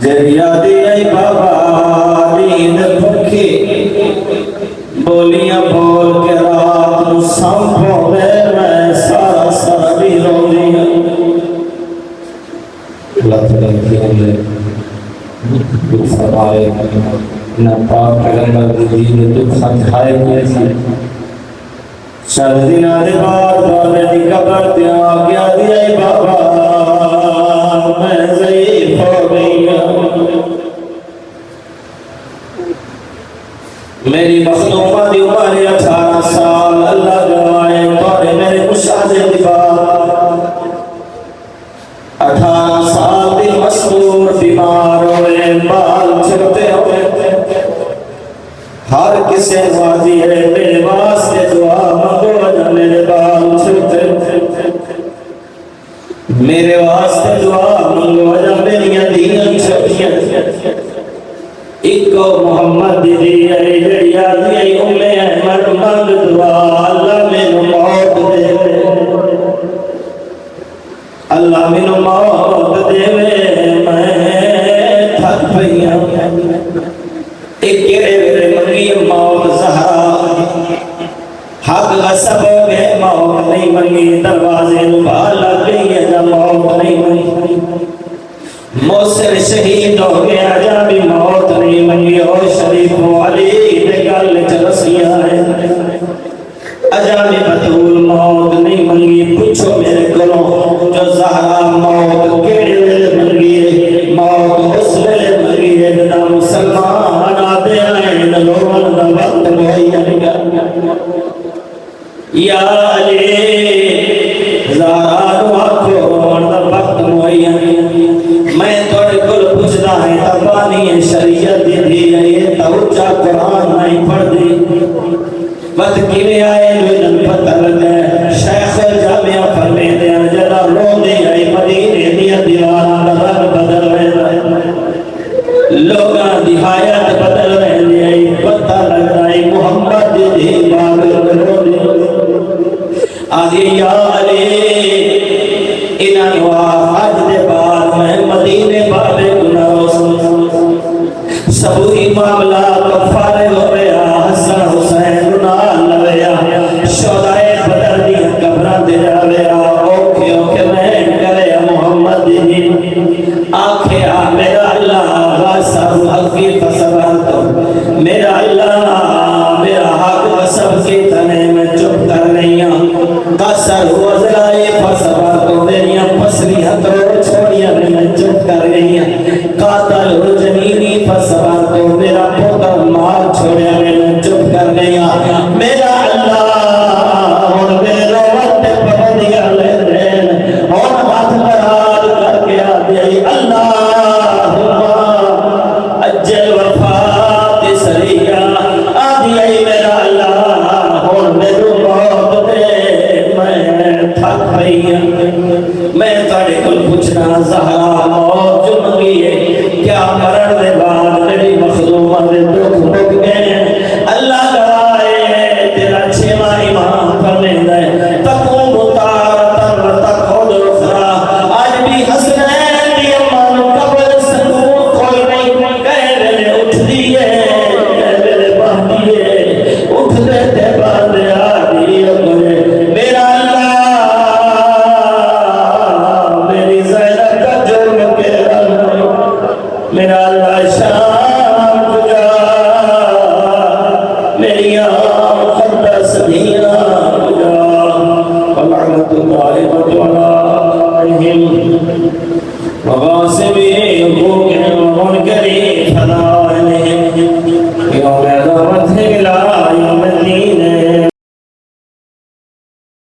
جریا دی بابا نیند پکھی بولیاں بول کے رات نو سانپو میں سارا سارا بھی رو دیا اللہ تعالیٰ کی ہمیں فرمائے نہ پاک پیغمبر دی نے دکھ کھائے کیسے چند دن آدھے بعد بابے دی قبر تے آ گیا دی بابا میں ضعیف ہو گئی میری مخلوقہ دی عمر 18 سال اللہ گوائے اور میرے مشاہدے دی بات 18 سال دی مصدور بیمار ہوئے بال چھوٹے ہوئے ہر کسے وادی ہے میرے واسطے دعا مانگو وجہ میرے بال چھوٹے میرے واسطے دعا مانگو وجہ میری دیاں چھوٹیاں ایک محمد دی اے جڑی آدھی ام احمد مانگ دعا اللہ مینوں موت دے اللہ مینوں موت دے میں تھک پئی ایک کیڑے منگی موت زہرا حق غصب ہو گئے موت نہیں منگی دروازے نبھال لگ گئی ہے جا موت نہیں منگی موسر شہید ہو گیا جا بھی موت نہیں منگی اور شریف و علی دے گل چلسیاں ہیں اجامی بطول موت نہیں منگی پوچھو میرے کلوں جو زہرا موت کیڑے ویلے منگی موت اس ویلے منگی ہے جنا مسلمان آدھے آئین لوگن دا وقت مہین گا یا علی زہرا نو آکھو دا وقت مہین میں توڑے کل پوچھتا ہے تبانی شریعت دی ہے توجہ قرآن نہیں پڑھ دی وقت کیویں آئے لوگن پتہ لگے شیخ جامعہ فرمے دے جڑا رو دے آئی مدینے دیا دیوانہ دا رنگ بدل رہے لوگاں دی حیات بدل رہے آئی پتہ لگ رہے محمد دی بات رو دے آدھی یا علی انہوں آج دے بعد میں مدینے بابے گناہ سبوی معاملہ کفارے ہو رہا حسن حسین نال لویا شہدائے بدر دی قبران دے جاویا اوکھے اوکھے میں کرے محمد دی آنکھے میرا اللہ غصب حقی فصبرتو میرا اللہ میرا حق غصب کی تنے میں چپ کر نہیں قصر وزرائی فصبرتو میریاں پسری ہترو چھوڑیاں میں چپ کر گئی قاتل جنینی فصبرتو میرا پوتر مار چھوڑیا میں چپ کر گئی میرا اللہ اور میرے وقت پڑھنیا لے رہن اور ہاتھ مراد کر کے آدھی اللہم اجل وفات سریعہ آدھی میرا اللہ اور میرے موت دے میں تھک رہی میں تاڑے کل پوچھنا زہرا موت جو منگی ہے کیا مرن دے بعد میری مخلومہ دے دکھ مک گئے اللہ گوائے تیرا چھما امام فرمے دے تکوں مطارتر تکھود اخرا آج بھی حسنین دی امان قبر سنور کوئی نہیں کہہ رہے اٹھ دیئے کہہ رہے باہ دیئے اٹھ دیتے باندے آدھی اپنے میرا اللہ میری زینب کا جرم کے میرا اللہ شام کجا میری آم مقدس دینا